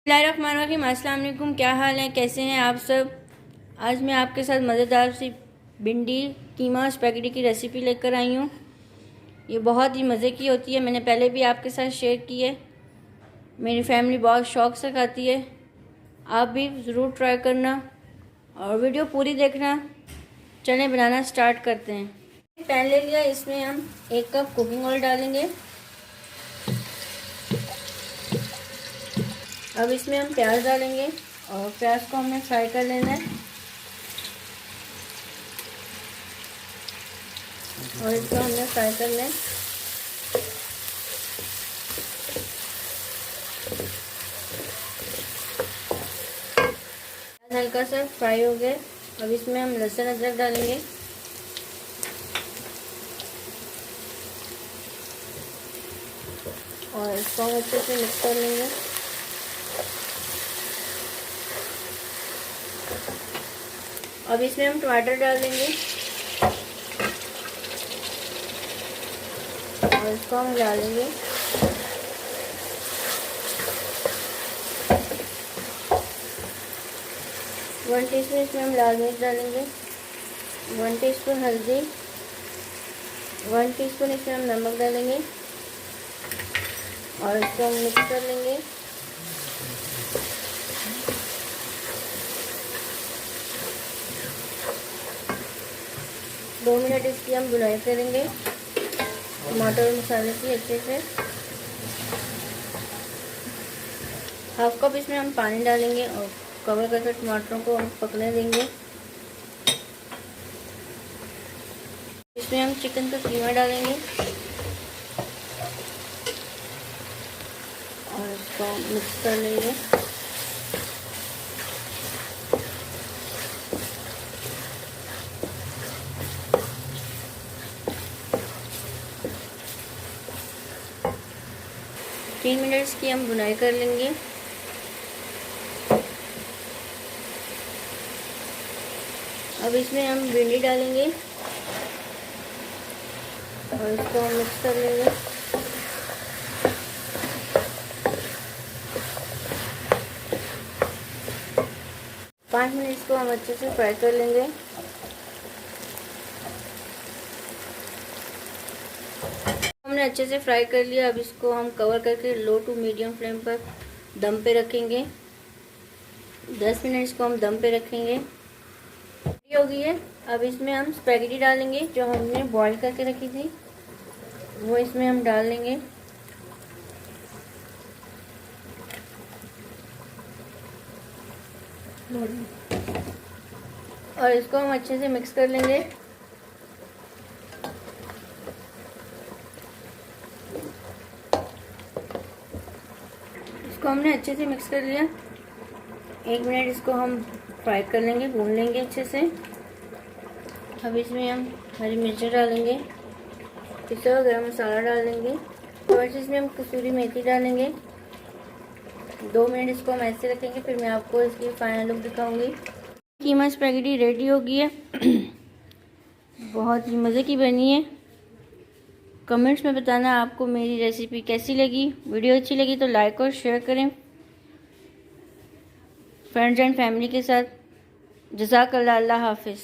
बिस्मिल्लाहिर्रहमानिर्रहीम। अस्सलाम वालेकुम। क्या हाल है, कैसे हैं आप सब। आज मैं आपके साथ मज़ेदार सी भिंडी कीमा स्पैगेटी की रेसिपी लेकर आई हूँ। ये बहुत ही मज़े की होती है। मैंने पहले भी आपके साथ शेयर की है। मेरी फैमिली बहुत शौक़ से खाती है। आप भी ज़रूर ट्राई करना और वीडियो पूरी देखना। चलें बनाना स्टार्ट करते हैं। पैन ले लिया, इसमें हम 1 कप कुकिंग ऑयल डालेंगे। अब इसमें हम प्याज डालेंगे और प्याज को हमने फ्राई कर लेना है और इसको हमने फ्राई कर लें। हल्का सा फ्राई हो गया। अब इसमें हम लहसुन अदरक डालेंगे और इसको हम अच्छे से मिक्स कर लेंगे। अब इसमें हम टमाटर डाल देंगे और इसको हम डालेंगे। वन टीस्पून इसमें हम लाल मिर्च डालेंगे, 1 टीस्पून हल्दी, 1 टीस्पून इसमें हम नमक डालेंगे और इसको हम मिक्स कर लेंगे। दो मिनट इसकी हम भुनाई करेंगे टमाटर और मसाले की अच्छे से। हाफ कप इसमें हम पानी डालेंगे और कवर करके टमाटरों को हम पकने देंगे। इसमें हम चिकन का कीमा डालेंगे और इसको मिक्स कर लेंगे। तीन मिनट्स की हम भुनाई कर लेंगे। अब इसमें हम भिंडी डालेंगे और इसको हम मिक्स कर लेंगे। पाँच मिनट इसको हम अच्छे से फ्राई कर लेंगे। हमने अच्छे से फ्राई कर लिया। अब इसको हम कवर करके लो टू मीडियम फ्लेम पर दम पे रखेंगे। 10 मिनट इसको हम दम पे रखेंगे। रेडी हो गई है। अब इसमें हम स्पैगेटी डालेंगे जो हमने बॉईल करके रखी थी, वो इसमें हम डाल लेंगे। और इसको हम अच्छे से मिक्स कर लेंगे। इसको हमने अच्छे से मिक्स कर लिया। 1 मिनट इसको हम फ्राई कर लेंगे, भून लेंगे अच्छे से। अब इसमें हम हरी मिर्ची डालेंगे, पिसा हुआ गरम मसाला डाल देंगे और इसमें हम कसूरी मेथी डालेंगे। 2 मिनट इसको हम ऐसे रखेंगे, फिर मैं आपको इसकी फाइनल लुक दिखाऊंगी। कीमा स्पैगेटी रेडी हो गई है। बहुत ही मज़े की बनी है। कमेंट्स में बताना आपको मेरी रेसिपी कैसी लगी। वीडियो अच्छी लगी तो लाइक और शेयर करें फ्रेंड्स एंड फैमिली के साथ। जज़ाकल्लाह। अल्लाह हाफिज़।